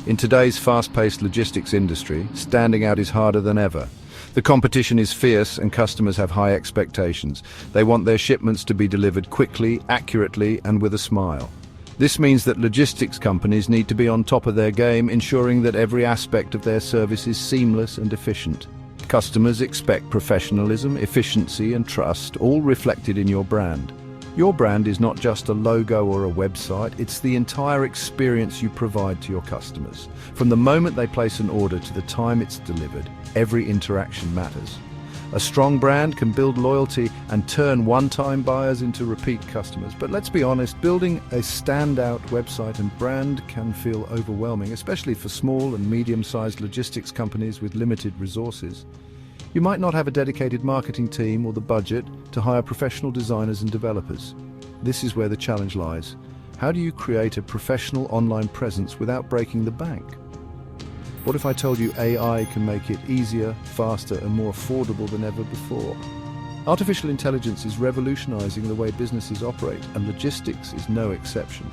In today's fast-paced logistics industry, standing out is harder than ever. The competition is fierce and customers have high expectations. They want their shipments to be delivered quickly, accurately, and with a smile. This means that logistics companies need to be on top of their game, ensuring that every aspect of their service is seamless and efficient. Customers expect professionalism, efficiency, and trust, all reflected in your brand. Your brand is not just a logo or a website, it's the entire experience you provide to your customers. From the moment they place an order to the time it's delivered, every interaction matters. A strong brand can build loyalty and turn one-time buyers into repeat customers. But let's be honest, building a standout website and brand can feel overwhelming, especially for small and medium-sized logistics companies with limited resources. You might not have a dedicated marketing team or the budget to hire professional designers and developers. This is where the challenge lies. How do you create a professional online presence without breaking the bank? What if I told you AI can make it easier, faster, and more affordable than ever before? Artificial intelligence is revolutionizing the way businesses operate, and logistics is no exception.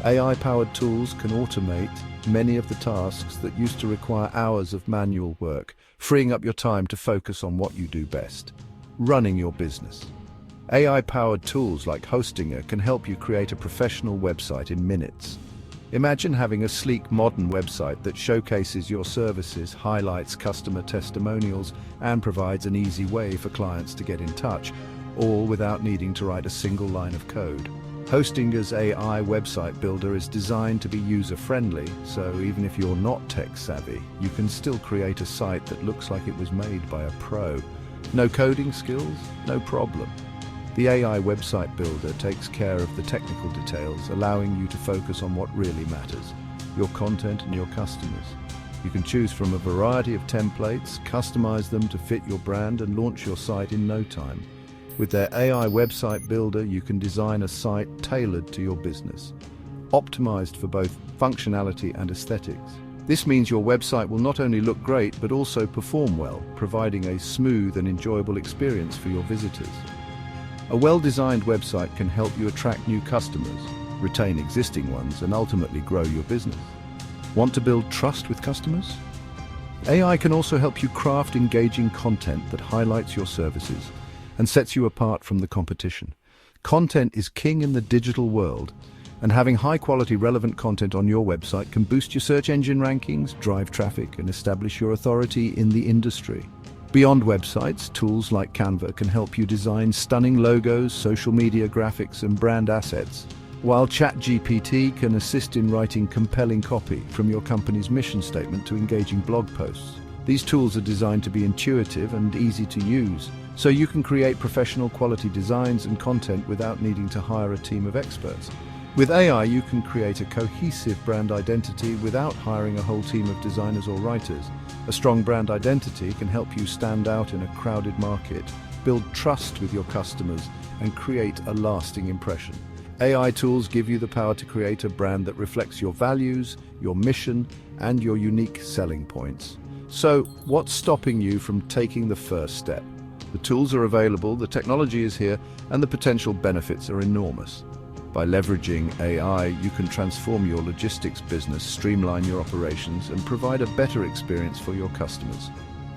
AI-powered tools can automate many of the tasks that used to require hours of manual work, freeing up your time to focus on what you do best: running your business. AI-powered tools like Hostinger can help you create a professional website in minutes. Imagine having a sleek, modern website that showcases your services, highlights customer testimonials, and provides an easy way for clients to get in touch, all without needing to write a single line of code. Hostinger's AI website builder is designed to be user-friendly, so even if you're not tech-savvy, you can still create a site that looks like it was made by a pro. No coding skills? No problem. The AI website builder takes care of the technical details, allowing you to focus on what really matters: your content and your customers. You can choose from a variety of templates, customize them to fit your brand, and launch your site in no time. With their AI website builder, you can design a site tailored to your business, optimized for both functionality and aesthetics. This means your website will not only look great, but also perform well, providing a smooth and enjoyable experience for your visitors. A well-designed website can help you attract new customers, retain existing ones, and ultimately grow your business. Want to build trust with customers? AI can also help you craft engaging content that highlights your services and sets you apart from the competition. Content is king in the digital world, and having high-quality, relevant content on your website can boost your search engine rankings, drive traffic, and establish your authority in the industry. Beyond websites, tools like Canva can help you design stunning logos, social media graphics, and brand assets, while ChatGPT can assist in writing compelling copy, from your company's mission statement to engaging blog posts. These tools are designed to be intuitive and easy to use, so you can create professional quality designs and content without needing to hire a team of experts. With AI, you can create a cohesive brand identity without hiring a whole team of designers or writers. A strong brand identity can help you stand out in a crowded market, build trust with your customers, and create a lasting impression. AI tools give you the power to create a brand that reflects your values, your mission, and your unique selling points. So, what's stopping you from taking the first step? The tools are available, the technology is here, and the potential benefits are enormous. By leveraging AI, you can transform your logistics business, streamline your operations, and provide a better experience for your customers.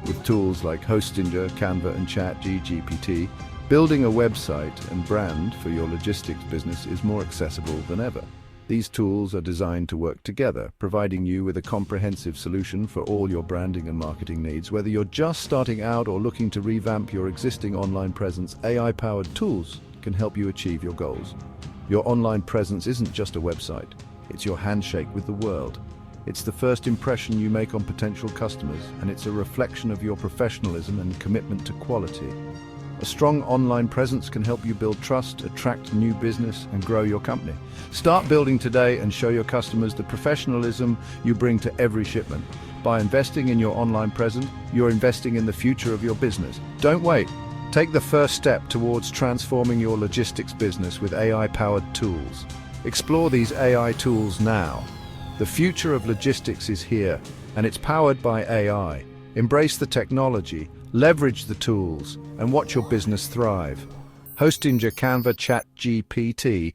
With tools like Hostinger, Canva, and ChatGPT, building a website and brand for your logistics business is more accessible than ever. These tools are designed to work together, providing you with a comprehensive solution for all your branding and marketing needs. Whether you're just starting out or looking to revamp your existing online presence, AI-powered tools can help you achieve your goals. Your online presence isn't just a website, it's your handshake with the world. It's the first impression you make on potential customers, and it's a reflection of your professionalism and commitment to quality. A strong online presence can help you build trust, attract new business, and grow your company. Start building today and show your customers the professionalism you bring to every shipment. By investing in your online presence, you're investing in the future of your business. Don't wait. Take the first step towards transforming your logistics business with AI-powered tools. Explore these AI tools now. The future of logistics is here, and it's powered by AI. Embrace the technology, leverage the tools, and watch your business thrive. Hostinger, Canva, ChatGPT,